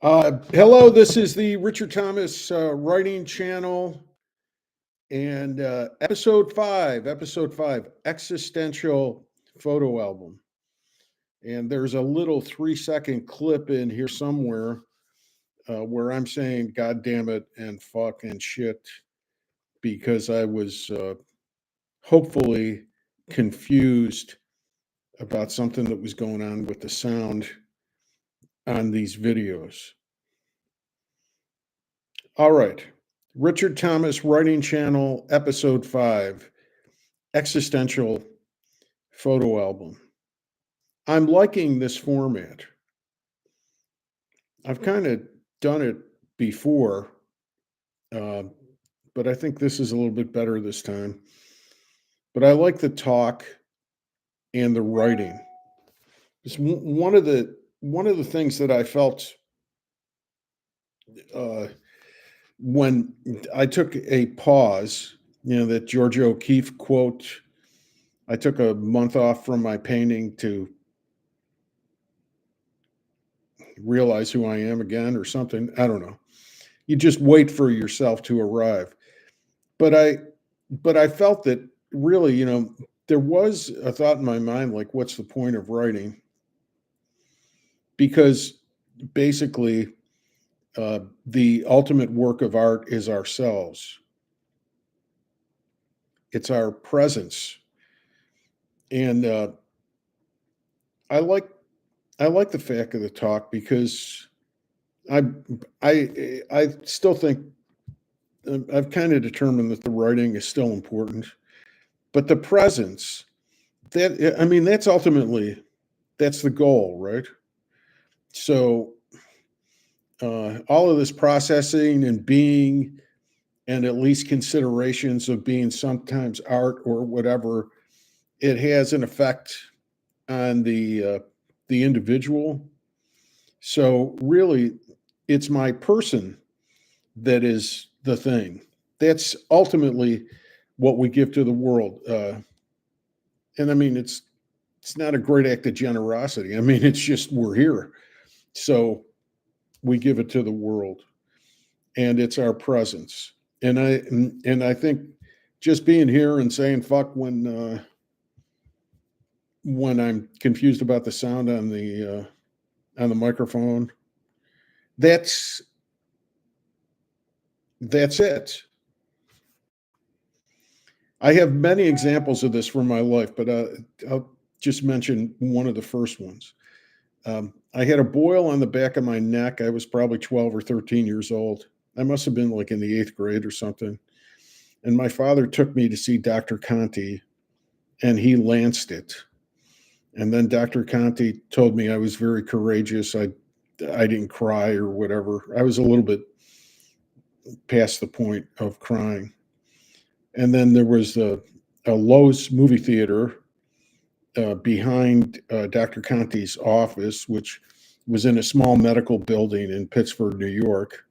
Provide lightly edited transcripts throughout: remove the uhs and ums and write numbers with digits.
Hello, this is the Richard Thomas writing channel and episode five, Existential photo album. And there's a little 3-second clip in here somewhere where I'm saying, God damn it, and fuck and shit, because I was hopefully confused about something that was going on with the sound on these videos. All right. Richard Thomas Writing Channel, Episode 5, Existential Photo Album. I'm liking this format. I've kind of done it before, but I think this is a little bit better this time. But I like the talk and the writing. It's one of the things that I felt when I took a pause, that Georgia O'Keeffe quote, I took a month off from my painting to realize who I am again or something. I don't know. You just wait for yourself to arrive. But I felt that really, there was a thought in my mind, like, what's the point of writing? Because basically, the ultimate work of art is ourselves. It's our presence. And I like the fact of the talk because I still think I've kind of determined that the writing is still important, but the presence, that's ultimately, that's the goal, right? So all of this processing and being, and at least considerations of being sometimes art or whatever, it has an effect on the individual. So really, it's my person that is the thing. That's ultimately what we give to the world. And I mean, it's not a great act of generosity. I mean, it's just we're here. So we give it to the world, and it's our presence. And I think just being here and saying fuck when I'm confused about the sound on the microphone, that's it. I have many examples of this from my life, but I'll just mention one of the first ones. I had a boil on the back of my neck. I was probably 12 or 13 years old. I must have been like in the 8th grade or something. And my father took me to see Dr. Conti, and he lanced it. And then Dr. Conti told me I was very courageous. I didn't cry or whatever. I was a little bit past the point of crying. And then there was a Lowe's movie theater behind Dr. Conti's office, which was in a small medical building in Pittsford, New York,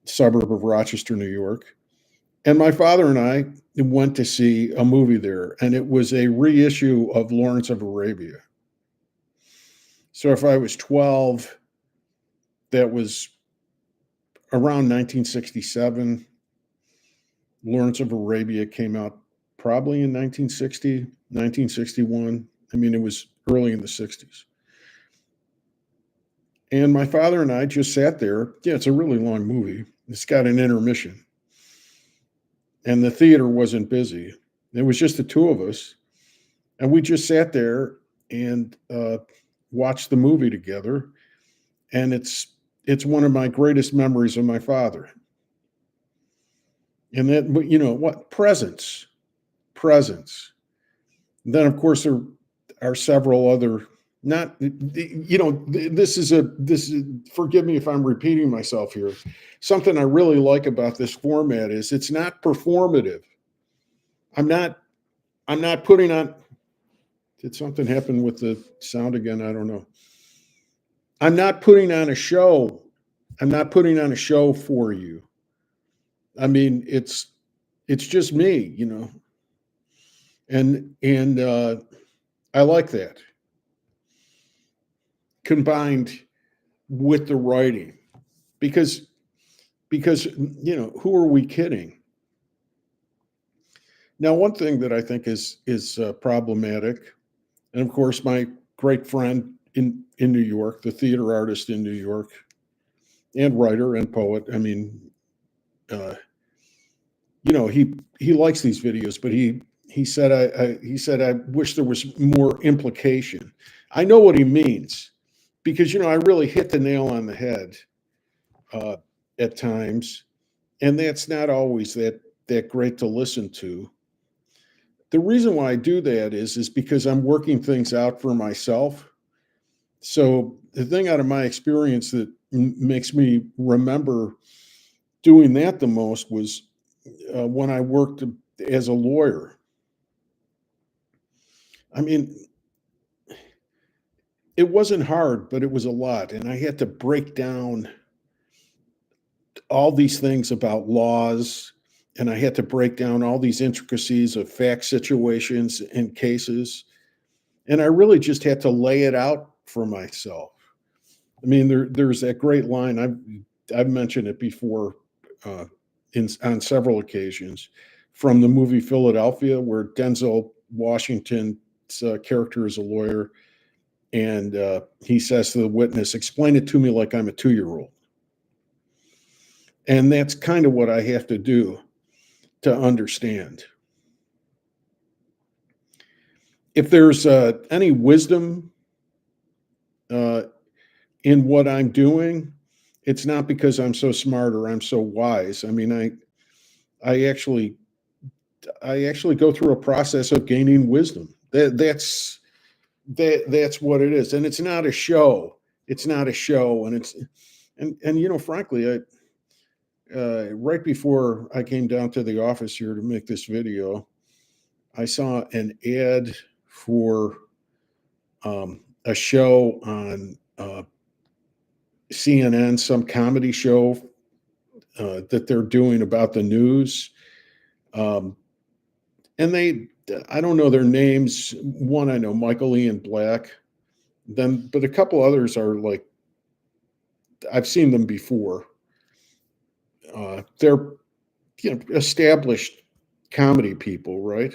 suburb of Rochester, New York. And my father and I went to see a movie there, and it was a reissue of Lawrence of Arabia. So if I was 12, that was around 1967. Lawrence of Arabia came out probably in 1960, 1961. I mean, it was early in the 60s. And my father and I just sat there. Yeah, it's a really long movie. It's got an intermission. And the theater wasn't busy. It was just the two of us. And we just sat there and watched the movie together. And it's one of my greatest memories of my father. And that, what? Presence. Then, of course, there are several other, not, this is, forgive me if I'm repeating myself here. Something I really like about this format is it's not performative. I'm not putting on, did something happen with the sound again? I don't know. I'm not putting on a show. I'm not putting on a show for you. I mean, it's just me, and I like that combined with the writing. because who are we kidding? Now, one thing that I think is problematic, and of course, my great friend in New York, the theater artist in New York, and writer and poet. I mean, uh, he likes these videos, but he said I wish there was more implication. I know what he means because I really hit the nail on the head uh, at times, and that's not always that great to listen to. The reason why I do that is because I'm working things out for myself. So the thing out of my experience that makes me remember doing that the most was when I worked as a lawyer. I mean, it wasn't hard, but it was a lot, and I had to break down all these things about laws, and I had to break down all these intricacies of fact situations and cases, and I really just had to lay it out for myself. I mean, there's that great line. I've mentioned it before uh, on several occasions from the movie Philadelphia, where Denzel Washington's character is a lawyer, and he says to the witness, "Explain it to me like I'm a 2-year old." And that's kind of what I have to do to understand. If there's any wisdom uh, in what I'm doing, it's not because I'm so smart or I'm so wise. I mean, I actually I actually go through a process of gaining wisdom. That's what it is, and it's not a show. It's not a show, and frankly, right before I came down to the office here to make this video, I saw an ad for a show on CNN, some comedy show that they're doing about the news. Um, and I don't know their names. One I know, Michael Ian Black. But a couple others are like, I've seen them before. They're established comedy people, right?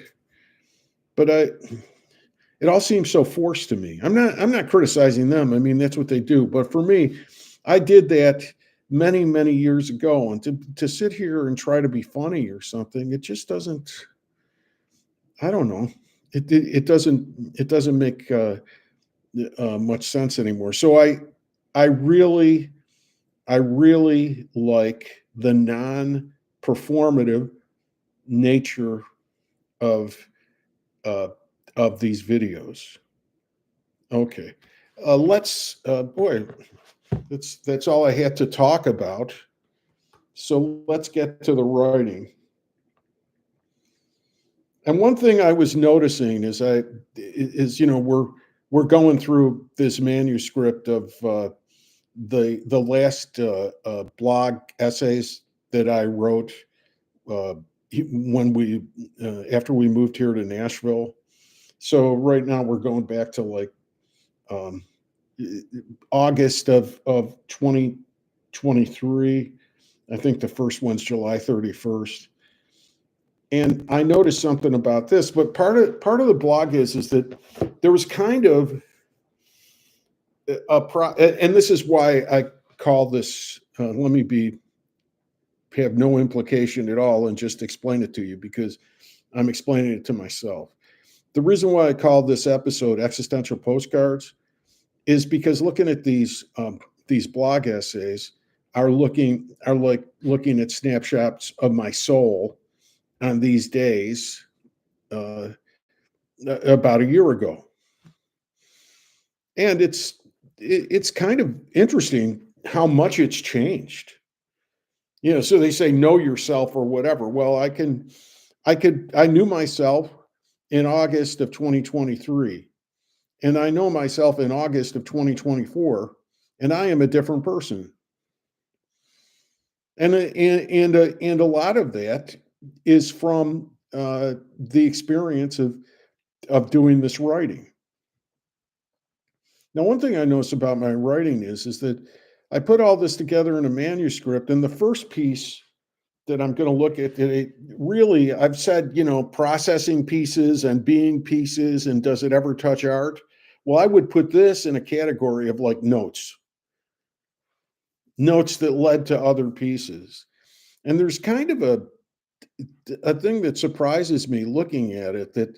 But it all seems so forced to me. I'm not criticizing them. I mean, that's what they do. But for me, I did that many, many years ago, and to sit here and try to be funny or something, it just doesn't. I don't know. It doesn't make much sense anymore. So I really I really like the non-performative nature of uh, of these videos. Okay, let's boy, that's all I had to talk about. So let's get to the writing. And one thing I was noticing we're going through this manuscript of the last blog essays that I wrote uh, when we after we moved here to Nashville. So right now we're going back to like um, August of 2023. I think the first one's July 31st. And I noticed something about this, but part of the blog is that there was kind of and this is why I call this. Let me have no implication at all and just explain it to you because I'm explaining it to myself. The reason why I called this episode "Existential Postcards" is because looking at these blog essays are like looking at snapshots of my soul on these days uh, about a year ago, and it's kind of interesting how much it's changed. So they say know yourself or whatever. Well, I knew myself in August of 2023, and I know myself in August of 2024, and I am a different person. And a lot of that is from the experience of doing this writing. Now, one thing I notice about my writing is that I put all this together in a manuscript, and the first piece that I'm going to look at, really, I've said, processing pieces and being pieces, and does it ever touch art? Well, I would put this in a category of like notes that led to other pieces. And there's kind of a thing that surprises me looking at it, that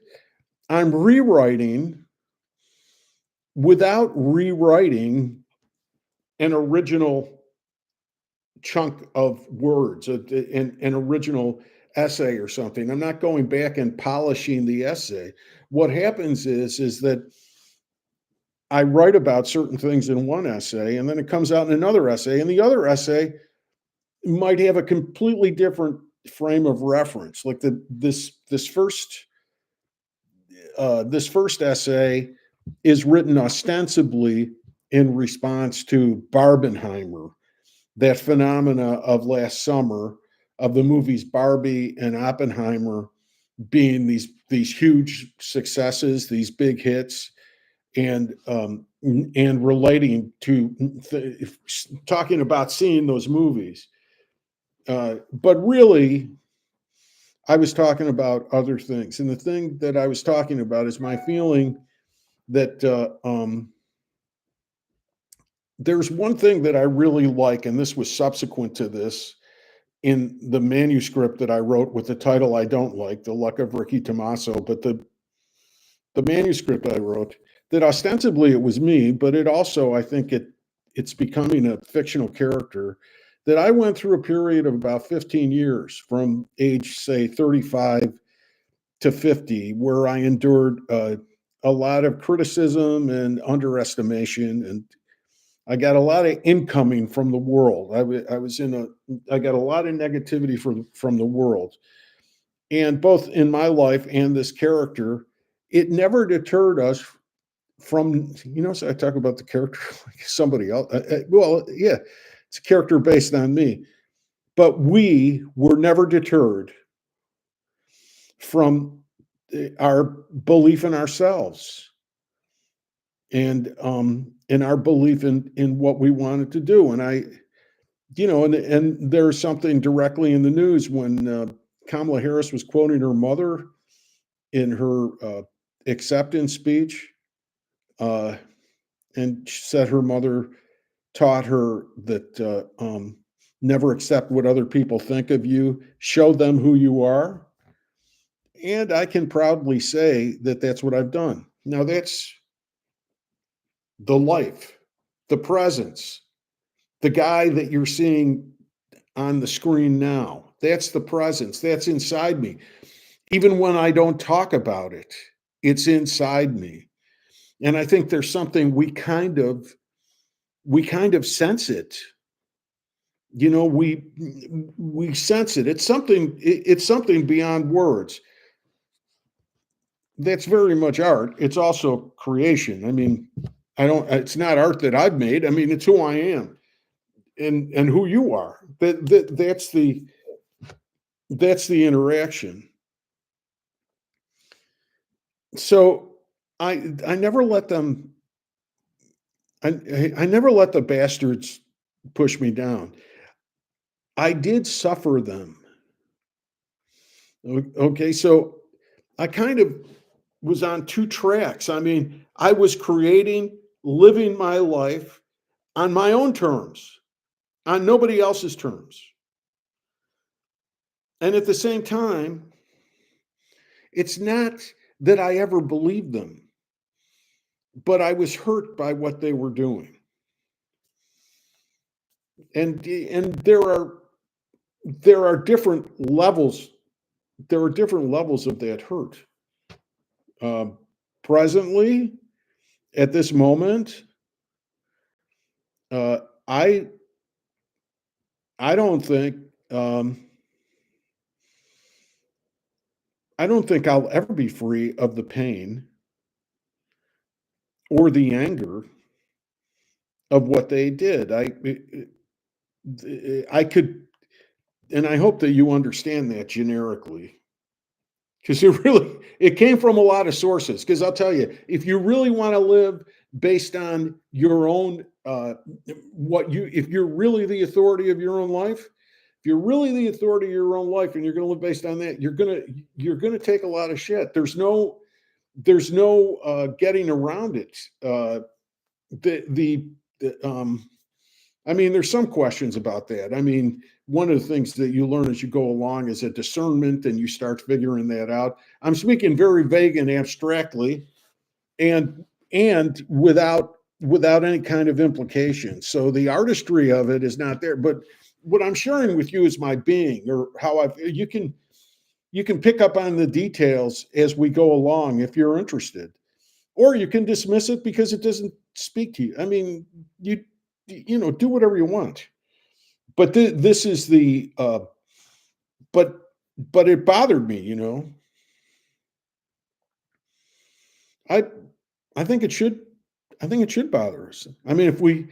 I'm rewriting without rewriting an original chunk of words, an original essay or something. I'm not going back and polishing the essay. What happens is that I write about certain things in one essay, and then it comes out in another essay, and the other essay might have a completely different frame of reference. Like this first essay is written ostensibly in response to Barbenheimer, that phenomena of last summer, of the movies Barbie and Oppenheimer being these huge successes, these big hits, and relating to talking about seeing those movies. But really, I was talking about other things. And the thing that I was talking about is my feeling that there's one thing that I really like, and this was subsequent to this, in the manuscript that I wrote with the title I don't like, The Luck of Ricky Tommaso, but the manuscript I wrote, that ostensibly it was me, but it also, I think it's becoming a fictional character, that I went through a period of about 15 years from age, say, 35 to 50, where I endured a lot of criticism and underestimation, and I got a lot of incoming from the world. I got a lot of negativity from the world. And both in my life and this character, it never deterred us from, so I talk about the character like somebody else. Well, yeah, it's a character based on me. But we were never deterred from our belief in ourselves, and in our belief in what we wanted to do. And and there's something directly in the news when Kamala Harris was quoting her mother in her acceptance speech, and she said her mother taught her that never accept what other people think of you, show them who you are. And I can proudly say that that's what I've done. Now, that's the life, the presence, the guy that you're seeing on the screen now. That's the presence. That's inside me. Even when I don't talk about it, it's inside me. And I think there's something we kind of sense it. We sense it. It's something beyond words. That's very much art. It's also creation. I mean, it's not art that I've made. I mean, it's who I am and who you are. That's the interaction. So I never let them, I never let the bastards push me down. I did suffer them. Okay, so I kind of was on two tracks. I mean, I was living my life on my own terms, on nobody else's terms. And at the same time, it's not that I ever believed them, but I was hurt by what they were doing. And there are different levels. There are different levels of that hurt. Presently, at this moment, I don't think I'll ever be free of the pain or the anger of what they did. I could, and I hope that you understand that generically, because it came from a lot of sources. Because I'll tell you, if you really want to live based on your own uh, if you're really the authority of your own life, if you're really the authority of your own life and you're going to live based on that, you're going to take a lot of shit. There's no getting around it. The I mean, there's some questions about that. I mean, one of the things that you learn as you go along is a discernment, and you start figuring that out. I'm speaking very vague and abstractly, and without any kind of implication. So the artistry of it is not there. But what I'm sharing with you is my being, or how you can pick up on the details as we go along if you're interested, or you can dismiss it because it doesn't speak to you. I mean, do whatever you want. But this is the but it bothered me. I I think it should bother us. I mean, if we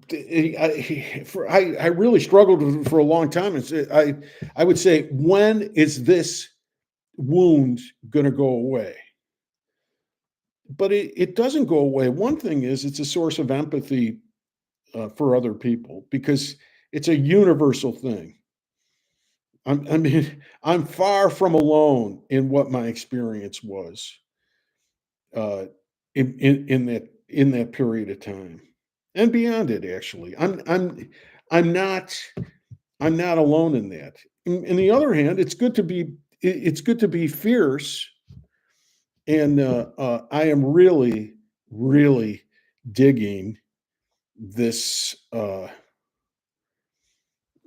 I really struggled for a long time. I would say, when is this wound going to go away? But it doesn't go away. One thing is, it's a source of empathy for other people, because it's a universal thing. I mean, I'm far from alone in what my experience was uh, in that period of time, and beyond it. Actually, I'm not I'm not alone in that. On the other hand, it's good to be fierce, and I am really, really digging this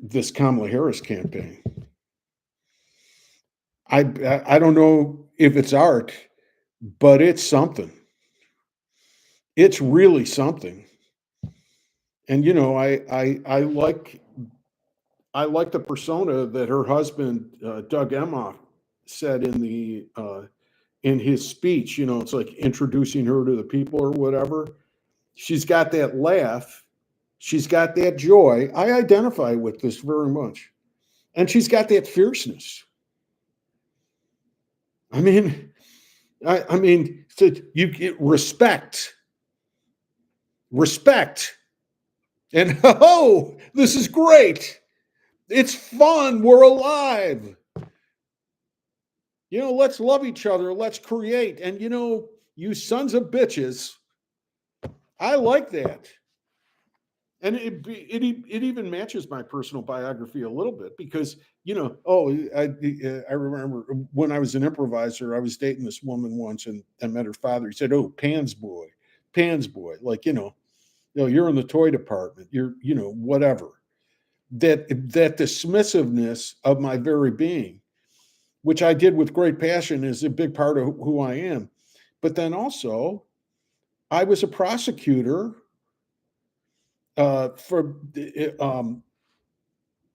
this Kamala Harris campaign. I don't know if it's art, but it's something. It's really something. And I like the persona that her husband, Doug Emhoff, said in his speech. It's like introducing her to the people or whatever. She's got that laugh. She's got that joy. I identify with this very much. And she's got that fierceness. I mean, so you get respect, and oh, this is great. It's fun. We're alive. Let's love each other. Let's create. And you sons of bitches, I like that. And it even matches my personal biography a little bit, because I remember when I was an improviser, I was dating this woman once, and I met her father. He said, "Oh, Pan's boy, like you're in the toy department. You're whatever." That dismissiveness of my very being, which I did with great passion, is a big part of who I am. But then also, I was a prosecutor for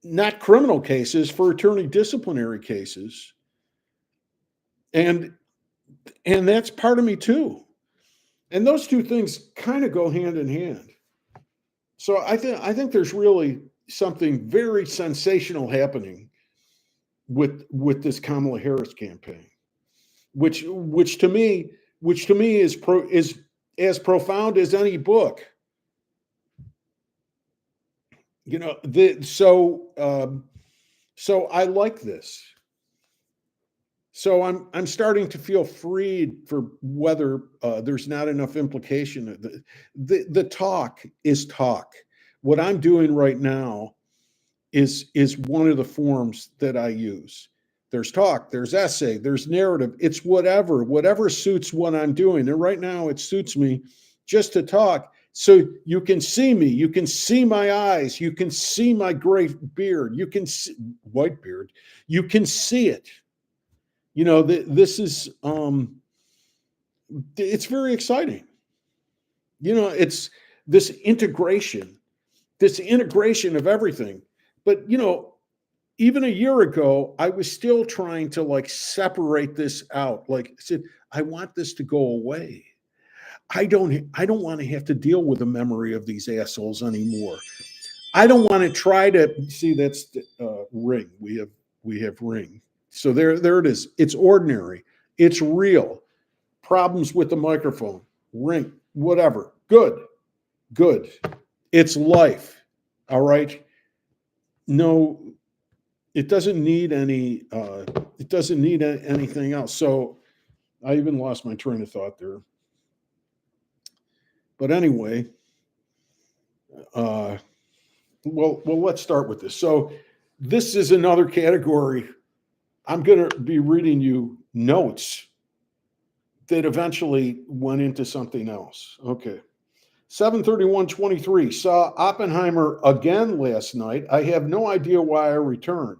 not criminal cases, for attorney disciplinary cases, and that's part of me too. And those two things kind of go hand in hand. So I think there's really something very sensational happening with this Kamala Harris campaign, which to me is as profound as any book. So I like this. So I'm starting to feel freed for whether there's not enough implication. The talk is talk. What I'm doing right now is one of the forms that I use. There's talk, there's essay, there's narrative. It's whatever suits what I'm doing. And right now it suits me just to talk. So you can see me, you can see my eyes, you can see my gray beard, you can see white beard, you can see it. This is it's very exciting. It's this integration of everything. But even a year ago, I was still trying to like separate this out. Like I said, I want this to go away. I don't want to have to deal with the memory of these assholes anymore. I don't want to try to see. That's ring. We have ring. So there it is. It's ordinary. It's real. Problems with the microphone, ring, whatever. Good. Good. It's life. All right. No, it doesn't need any. It doesn't need anything else. So I even lost my train of thought there. But anyway, uh, well, let's start with this. So this is another category. I'm going to be reading you notes that eventually went into something else. Okay. 7/31/23, saw Oppenheimer again last night. I have no idea why I returned.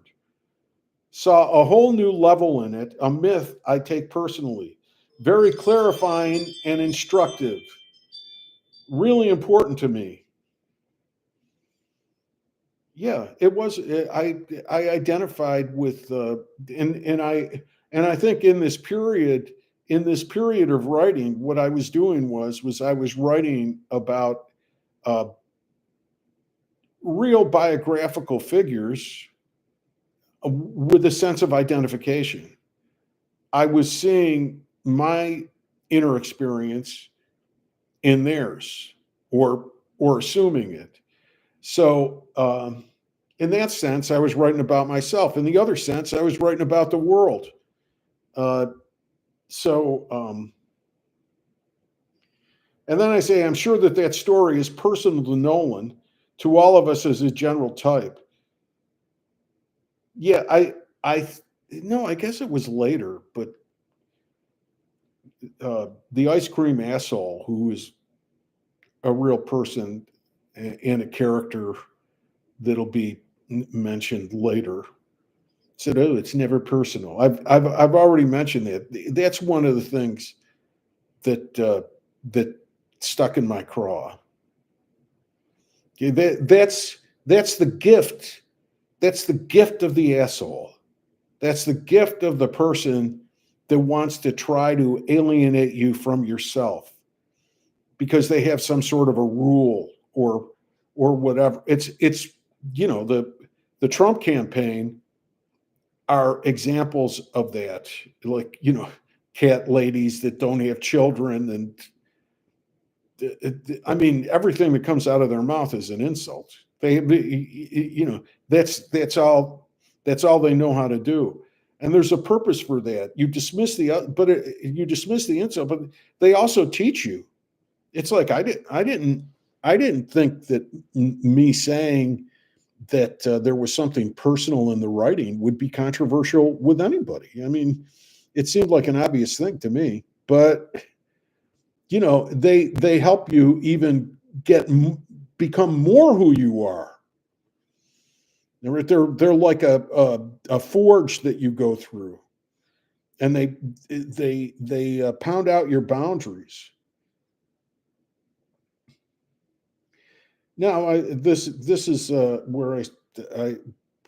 Saw a whole new level in it, a myth I take personally. Very clarifying and instructive. Really important to me. Yeah, it was. I identified with, and I think in this period of writing, what I was doing was I was writing about uh, real biographical figures with a sense of identification. I was seeing my inner experience in theirs, or assuming it. So, in that sense, I was writing about myself. In the other sense, I was writing about the world. Uh, so, and then I say, I'm sure that story is personal to Nolan, to all of us as a general type. Yeah, I, no, I guess it was later, but the ice cream asshole, who is a real person and a character that'll be mentioned later, said, "Oh, it's never personal." I've already mentioned that. That's one of the things that stuck in my craw. Okay, that's the gift. That's the gift of the asshole. That's the gift of the person that wants to try to alienate you from yourself because they have some sort of a rule or whatever. It's the Trump campaign are examples of that. Like, cat ladies that don't have children, and I mean, everything that comes out of their mouth is an insult. That's all they know how to do. And there's a purpose for that. You dismiss you dismiss the insult, but they also teach you. It's like I didn't think that me saying that there was something personal in the writing would be controversial with anybody. I mean, it seemed like an obvious thing to me, but they help you even become more who you are. They're like a forge that you go through, and they pound out your boundaries. Now, this is where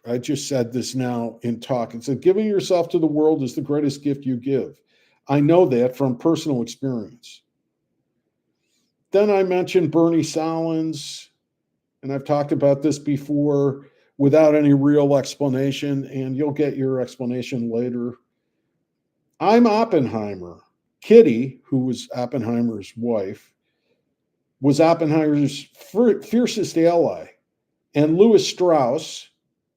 I just said this now in talk. It said, giving yourself to the world is the greatest gift you give. I know that from personal experience. Then I mentioned Bernie Sahlins, and I've talked about this before without any real explanation, and you'll get your explanation later. I'm Oppenheimer. Kitty, who was Oppenheimer's wife, was Oppenheimer's fiercest ally, and Louis Strauss,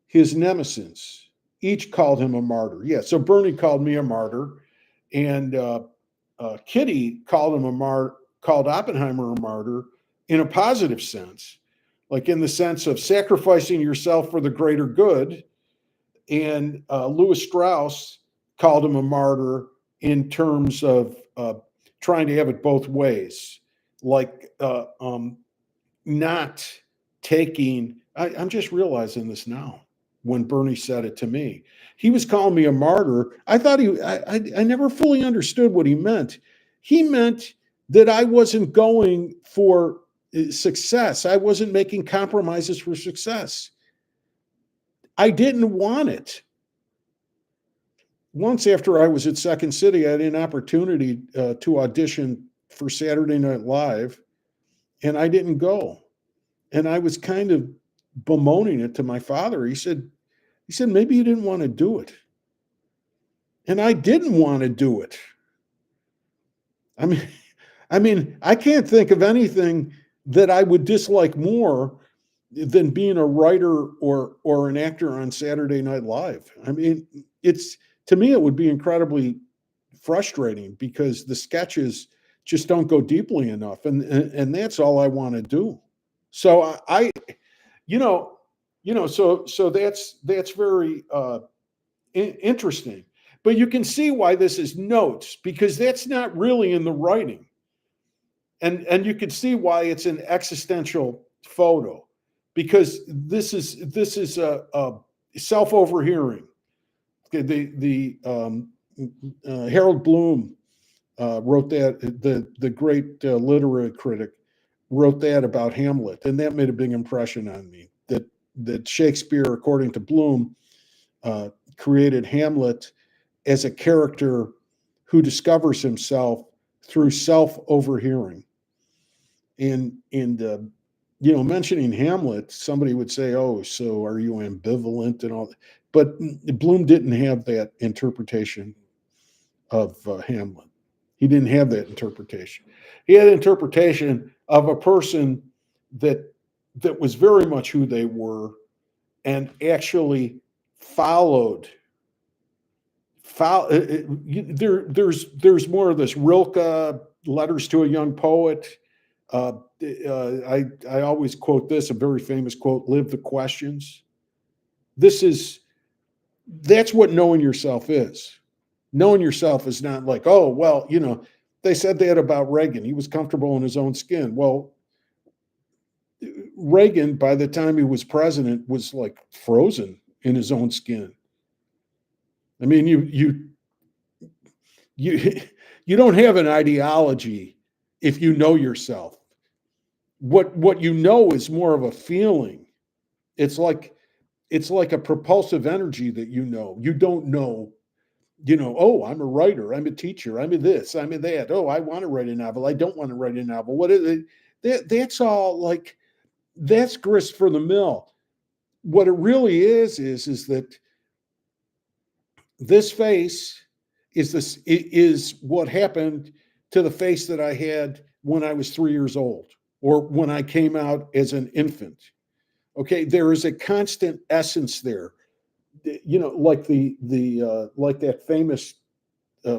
his nemesis. Each called him a martyr. Yeah, so Bernie called me a martyr, and Kitty called Oppenheimer a martyr in a positive sense, like in the sense of sacrificing yourself for the greater good. And Louis Strauss called him a martyr in terms of trying to have it both ways, like not taking. I'm just realizing this now when Bernie said it to me. He was calling me a martyr. I thought I never fully understood what he meant. He meant that I wasn't going for success. I wasn't making compromises for success. I didn't want it. Once after I was at Second City, I had an opportunity to audition for Saturday Night Live, and I didn't go. And I was kind of bemoaning it to my father. He said, maybe you didn't want to do it. And I didn't want to do it. I mean, I can't think of anything that I would dislike more than being a writer or an actor on Saturday Night Live. I mean, it's to me it would be incredibly frustrating because the sketches just don't go deeply enough, and that's all I want to do. So you know, so that's very interesting. But you can see why this is notes because that's not really in the writing, and you can see why it's an existential photo because this is a self overhearing. Okay, the Harold Bloom wrote that the great literary critic wrote that about Hamlet, and that made a big impression on me. That Shakespeare, according to Bloom, created Hamlet as a character who discovers himself through self overhearing. And mentioning Hamlet, somebody would say, "Oh, so are you ambivalent and all that?" But Bloom didn't have that interpretation of Hamlet. He didn't have that interpretation. He had an interpretation of a person that was very much who they were and actually followed. There's more of this Rilke letters to a young poet. I always quote this, a very famous quote: "Live the questions." That's what knowing yourself is. Knowing yourself is not like, oh, well, they said that about Reagan. He was comfortable in his own skin. Well, Reagan, by the time he was president, was like frozen in his own skin. I mean, you don't have an ideology if you know yourself. What you know is more of a feeling. It's like a propulsive energy that you know. You don't know, oh, I'm a writer, I'm a teacher, I'm a this, I'm a that. Oh, I want to write a novel. I don't want to write a novel. What is it? That's all like that's grist for the mill. What it really is that this face is what happened to the face that I had when I was 3 years old or when I came out as an infant. Okay, there is a constant essence there. Like like that famous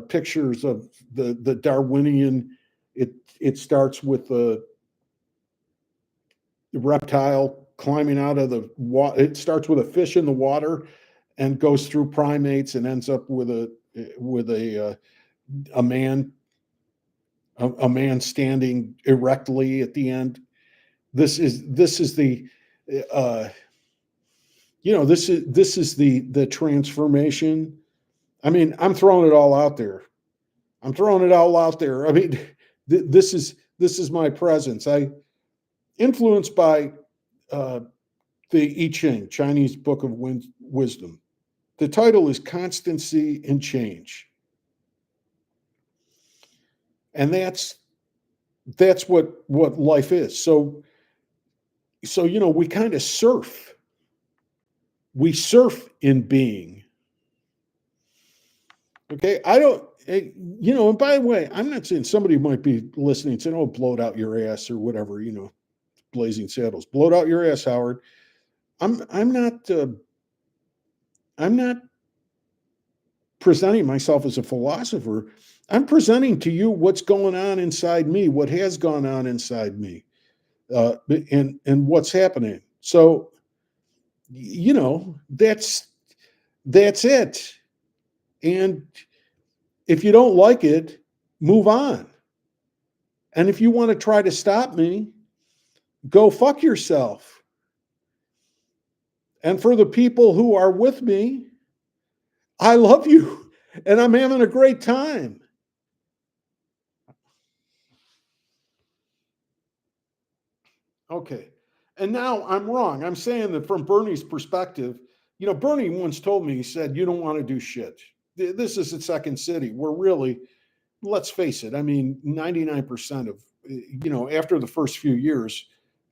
pictures of the Darwinian. It starts with the reptile climbing out of the water. It starts with a fish in the water and goes through primates and ends up with a man standing erectly at the end. This is the this is the transformation. I mean, I'm throwing it all out there. I mean, this is my presence. I influenced by the I Ching, Chinese Book of Wisdom. The title is Constancy in Change. And that's what life is. So we kind of surf. We surf in being. Okay, and by the way, I'm not saying somebody might be listening and saying, "Oh, blow it out your ass" or whatever, Blazing Saddles. Blow it out your ass, Howard. I'm not presenting myself as a philosopher. I'm presenting to you what's going on inside me, what has gone on inside me, and what's happening. So, that's it. And if you don't like it, move on. And if you want to try to stop me, go fuck yourself. And for the people who are with me, I love you and I'm having a great time. Okay. And now I'm wrong. I'm saying that from Bernie's perspective, Bernie once told me, he said, you don't want to do shit. This is the second city. We're really, let's face it. I mean, 99% of, after the first few years,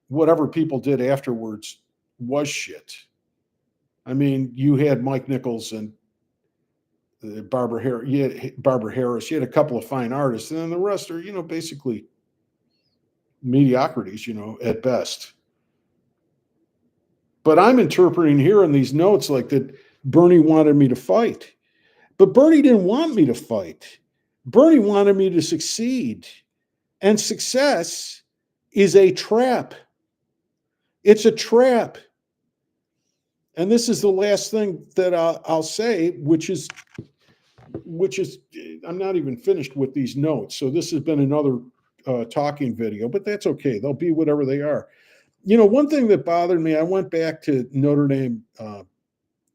whatever people did afterwards was shit. I mean, you had Mike Nichols and Barbara Harris. You had a couple of fine artists, and then the rest are, basically mediocrities, at best. But I'm interpreting here in these notes like that Bernie wanted me to fight. But Bernie didn't want me to fight. Bernie wanted me to succeed. And success is a trap. It's a trap. And this is the last thing that I'll say, which is I'm not even finished with these notes. So this has been another talking video, but that's okay. They'll be whatever they are. One thing that bothered me, I went back to Notre Dame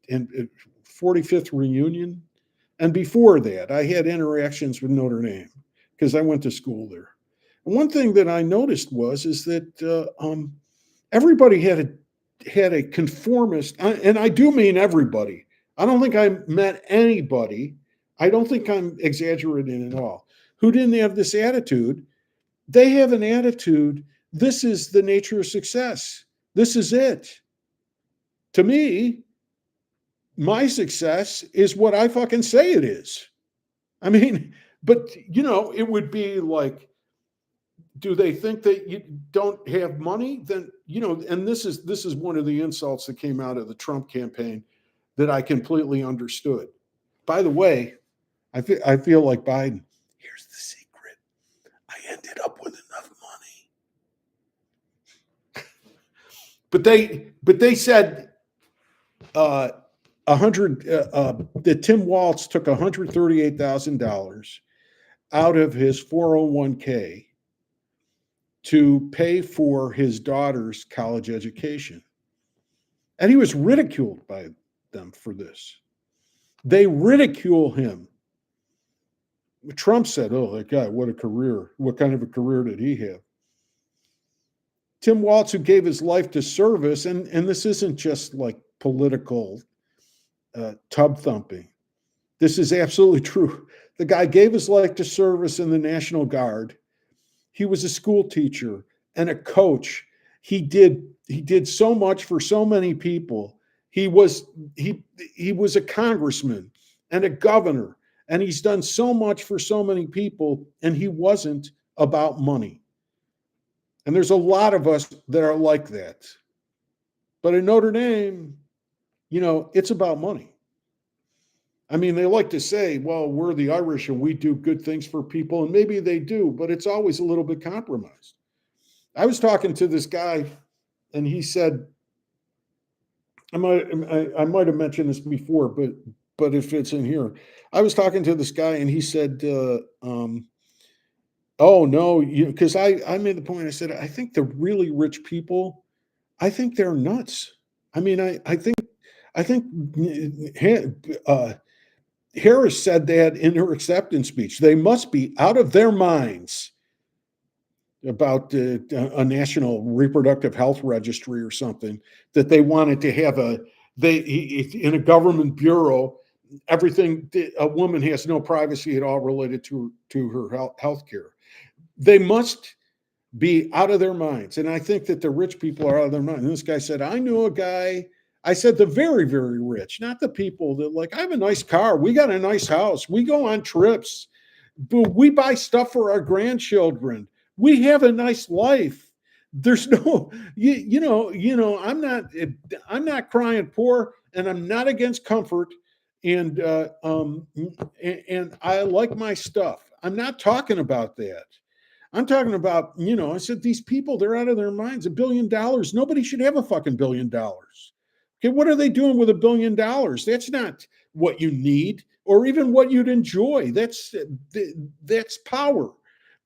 and 45th reunion. And before that, I had interactions with Notre Dame because I went to school there. And one thing that I noticed is that everybody had a conformist, and I do mean everybody. I don't think I met anybody, I don't think I'm exaggerating at all, who didn't have this attitude. They have an attitude, this is the nature of success. This is it. To me, my success is what I fucking say it is. I mean, but it would be like, do they think that you don't have money? Then, and this is one of the insults that came out of the Trump campaign that I completely understood. By the way, I feel like Biden, here's the secret. I ended up with enough money. But they said that Tim Walz took $138,000 out of his 401k to pay for his daughter's college education. And he was ridiculed by them for this. They ridicule him. Trump said, oh, that guy, what a career. What kind of a career did he have? Tim Walz, who gave his life to service, and this isn't just like political tub thumping. This is absolutely true. The guy gave his life to service in the National Guard. He was a school teacher and a coach. He did so much for so many people. He was a congressman and a governor, and he's done so much for so many people, and he wasn't about money. And there's a lot of us that are like that. But in Notre Dame, it's about money. I mean, they like to say, well, we're the Irish and we do good things for people, and maybe they do, but it's always a little bit compromised. I was talking to this guy, and he said, I might have mentioned this before, but it fits in here. I was talking to this guy, and he said, oh no, because I made the point. I said, I think the really rich people, I think they're nuts. I mean, I think Harris said that in her acceptance speech. They must be out of their minds about a national reproductive health registry or something, that they wanted to have in a government bureau, everything, a woman has no privacy at all related to her health care. They must be out of their minds. And I think that the rich people are out of their minds. And this guy said, I knew a guy. I said the very, very rich, not the people that like, I have a nice car. We got a nice house. We go on trips. We buy stuff for our grandchildren. We have a nice life. There's no, I'm not crying poor, and I'm not against comfort. And I like my stuff. I'm not talking about that. I'm talking about, I said, these people, they're out of their minds. $1 billion. Nobody should have a fucking $1 billion. Okay, what are they doing with $1 billion? That's not what you need or even what you'd enjoy. That's power.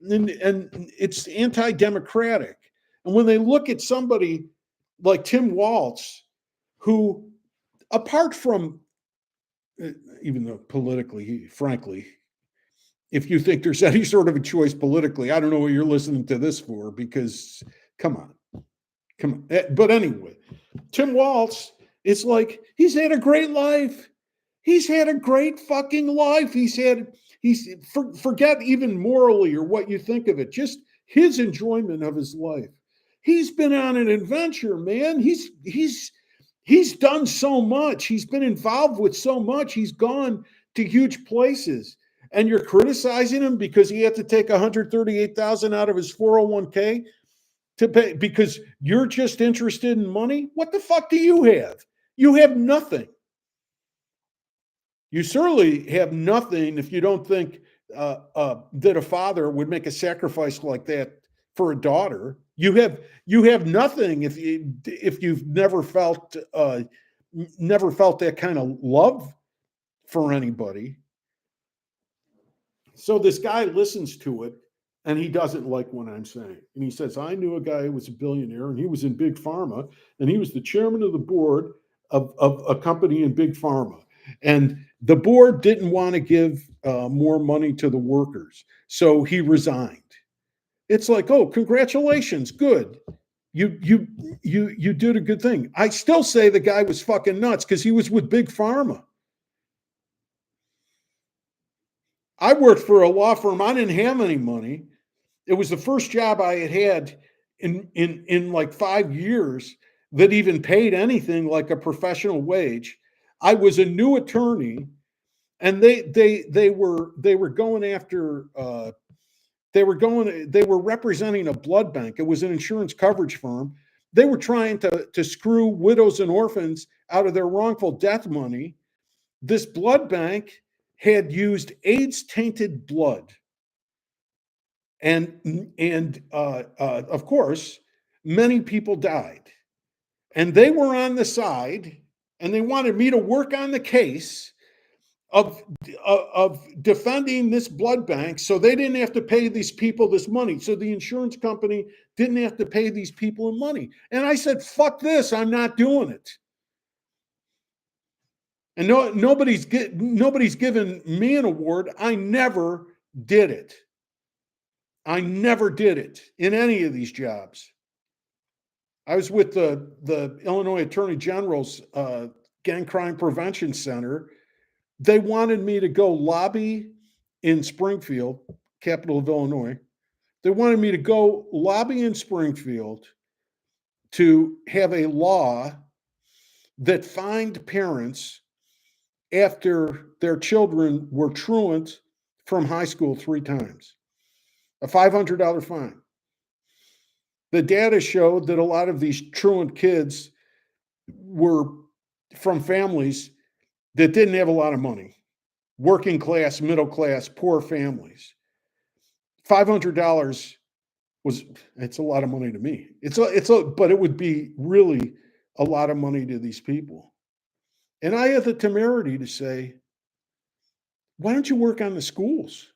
And it's anti-democratic. And when they look at somebody like Tim Walz, who, apart from, even though politically, frankly, if you think there's any sort of a choice politically, I don't know what you're listening to this for, because come on. But anyway, Tim Walz, it's like, he's had a great life. He's had a great fucking life. Forget even morally or what you think of it, just his enjoyment of his life. He's been on an adventure, man. He's done so much. He's been involved with so much. He's gone to huge places. And you're criticizing him because he had to take $138,000 out of his 401k. to pay because you're just interested in money? What the fuck do you have? You have nothing. You certainly have nothing if you don't think that a father would make a sacrifice like that for a daughter. You have nothing if you've never felt that kind of love for anybody. So this guy listens to it and he doesn't like what I'm saying. And he says, I knew a guy who was a billionaire and he was in big pharma and he was the chairman of the board of a company in big pharma. And the board didn't want to give more money to the workers. So he resigned. It's like, oh, congratulations. Good. You did a good thing. I still say the guy was fucking nuts because he was with big pharma. I worked for a law firm. I didn't have any money. It was the first job I had in like 5 years that even paid anything like a professional wage. I was a new attorney, and they were going after they were representing a blood bank. It was an insurance coverage firm. They were trying to screw widows and orphans out of their wrongful death money. This blood bank had used AIDS tainted blood. And of course, many people died. And they were on the side, and they wanted me to work on the case of defending this blood bank so they didn't have to pay these people this money. So the insurance company didn't have to pay these people money. And I said, fuck this, I'm not doing it. And nobody's given me an award. I never did it. I never did it in any of these jobs. I was with the Illinois Attorney General's Gang Crime Prevention Center. They wanted me to go lobby in Springfield, capital of Illinois. They wanted me to go lobby in Springfield to have a law that fined parents after their children were truant from high school 3 times. A $500 fine. The data showed that a lot of these truant kids were from families that didn't have a lot of money. Working class, middle class, poor families. $500 it's a lot of money to me. But it would be really a lot of money to these people. And I had the temerity to say, why don't you work on the schools?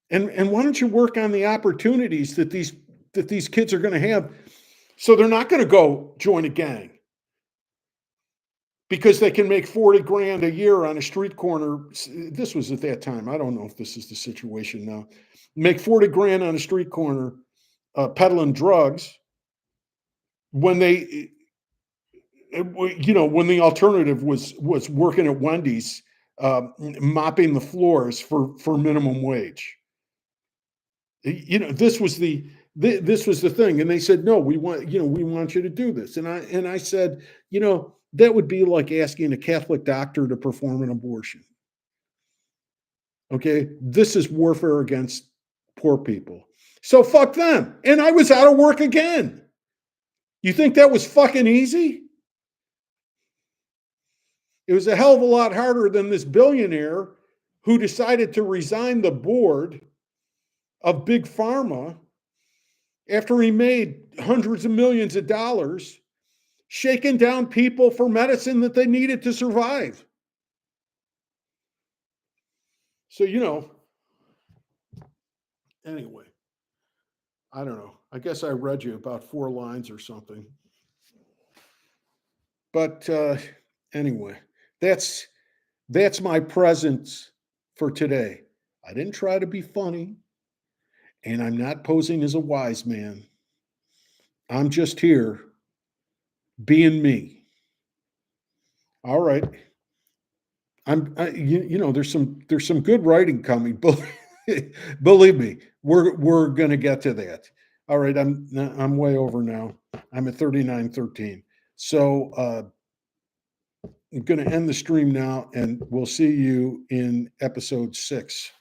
And why don't you work on the opportunities that these kids are going to have so they're not going to go join a gang because they can make 40 grand a year on a street corner. This was at that time. I don't know if this is the situation now. Make 40 grand on a street corner peddling drugs when they, when the alternative was working at Wendy's, mopping the floors for minimum wage. This was the thing. And they said, no, we want you to do this. And I said, that would be like asking a Catholic doctor to perform an abortion. Okay. This is warfare against poor people. So fuck them. And I was out of work again. You think that was fucking easy? It was a hell of a lot harder than this billionaire who decided to resign the board of big pharma after he made hundreds of millions of dollars shaking down people for medicine that they needed to survive. So, anyway, I don't know. I guess I read you about 4 lines or something. But anyway, that's my presence for today. I didn't try to be funny. And I'm not posing as a wise man. I'm just here being me. All right. There's some good writing coming. Believe me, we're going to get to that. All right. I'm way over now. I'm at 39:13. So I'm going to end the stream now, and we'll see you in episode 6.